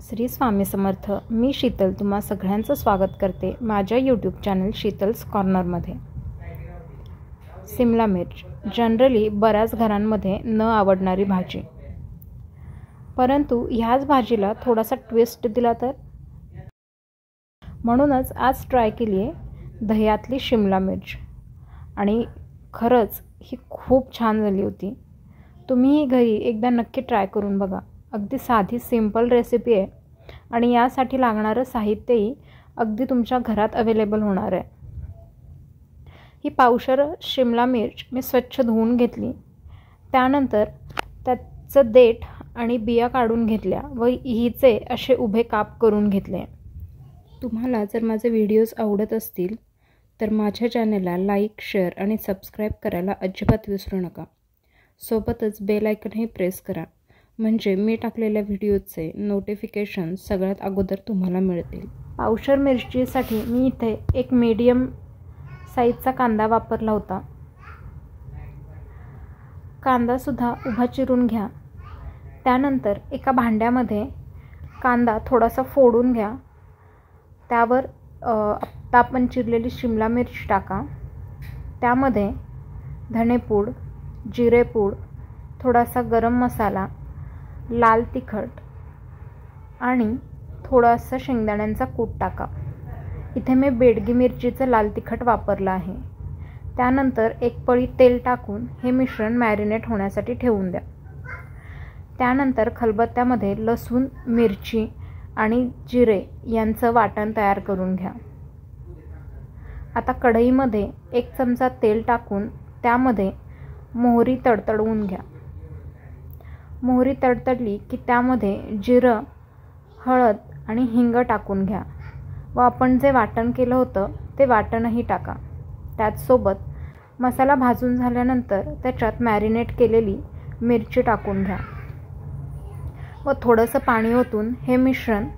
श्री स्वामी समर्थ। मी शीतल तुम्हा सगळ्यांचं स्वागत करते माझ्या यूट्यूब चॅनल शीतल्स कॉर्नरमध्ये। सिमला मिर्च जनरली बऱ्याच घरांमध्ये न आवडणारी भाजी, परंतु ह्याच भाजीला थोडासा ट्विस्ट दिला तर, म्हणूनच आज ट्राय केली आहे दह्यातली शिमला मिर्च आणि खरंच ही खूप छान झाली होती। तुम्हीही घरी एकदा नक्की ट्राय करून बघा। अगदी साधी सिंपल रेसिपी आहे आणि यासाठी लागणारं साहित्यही अगदी तुमच्या घरात अवेलेबल होणार आहे। ही पावशर शिमला मिर्च मी स्वच्छ धुवून घेतली, त्यानंतर त्याचं देठ आणि बिया काढून घेतल्या व हिचे असे उभे काप करून घेतले। तुम्हाला जर माझे व्हिडिओज आवडत असतील तर माझ्या चॅनलला लाईक, शेअर आणि सबस्क्राईब करायला अजिबात विसरू नका। सोबतच बेल आयकॉनही प्रेस करा, म्हणजे मी टाकलेल्या व्हिडिओचे नोटिफिकेशन सगळ्यात अगोदर तुम्हाला मिळतील। पावशर मिरचीसाठी मी इथे एक मीडियम साईजचा कांदा वापरला होता। कांदासुद्धा उभा चिरून घ्या। त्यानंतर एका भांड्यामध्ये कांदा थोडासा फोडून घ्या, त्यावर आत्ता आपण चिरलेली शिमला मिर्च टाका। त्यामध्ये धणेपूड, जिरेपूड, थोडासा गरम मसाला, लाल तिखट आणि थोडासा शेंगदाण्यांचा कूट टाका। इथे मी बेडगी मिरचीचं लाल तिखट वापरलं आहे। त्यानंतर एक पळी तेल टाकून हे मिश्रण मॅरिनेट होण्यासाठी ठेवून द्या। त्यानंतर खलबत्त्यामध्ये लसूण, मिरची आणि जिरे यांचं वाटण तयार करून घ्या। आता कढईमध्ये 1 चमचा तेल टाकून त्यामध्ये मोहरी तडतडवून घ्या। मोहरी तडतडली की त्यामध्ये जिरं, हळद आणि हिंग टाकून घ्या व आपण जे वाटण केलं होतं ते वाटणही टाका। त्याचसोबत मसाला भाजून झाल्यानंतर त्याच्यात मॅरिनेट केलेली मिरची टाकून घ्या व थोडंसं पाणी ओतून हे मिश्रण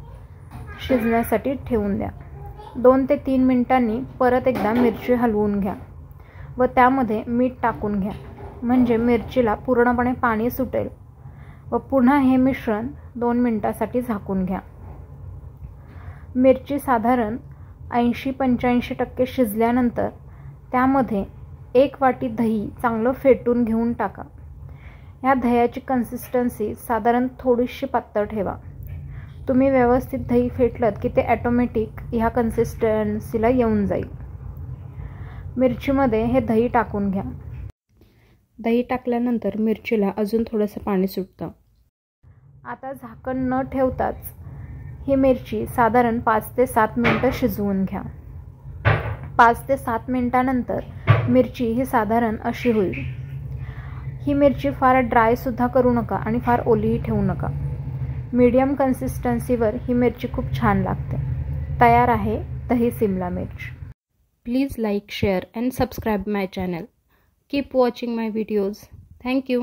शिजण्यासाठी ठेवून द्या। 2 ते 3 मिनिटांनी परत एकदा मिरची हलवून घ्या व त्यामध्ये मीठ टाकून घ्या, म्हणजे मिरचीला पूर्णपणे पाणी सुटेल व पुन्हा हे मिश्रण 2 मिनिटांसाठी झाकून घ्या। मिरची साधारण 80-85% शिजल्यानंतर त्यामध्ये 1 वाटी दही चांगलं फेटून घेऊन टाका। या दह्याची कन्सिस्टन्सी साधारण थोडीशी पातळ ठेवा। तुम्ही व्यवस्थित दही फेटलत की ते ऑटोमॅटिक ह्या कन्सिस्टन्सीला येऊन जाईल। मिरचीमध्ये हे दही टाकून घ्या। दही टाकल्यानंतर मिरचीला अजून थोडंसं पाणी सुटतं। आता झाकण न ठेवताच ही मिरची साधारण 5 ते 7 मिनिटं शिजवून घ्या। 5 ते 7 मिनिटांनंतर मिरची ही साधारण अशी होईल। ही मिरची फार ड्रायसुद्धा करू नका आणि फार ओलीही ठेवू नका। मीडियम कन्सिस्टन्सीवर ही मिरची खूप छान लागते। तयार आहे दही शिमला मिर्च। Please like, share and subscribe my channel. Keep watching my videos. Thank you.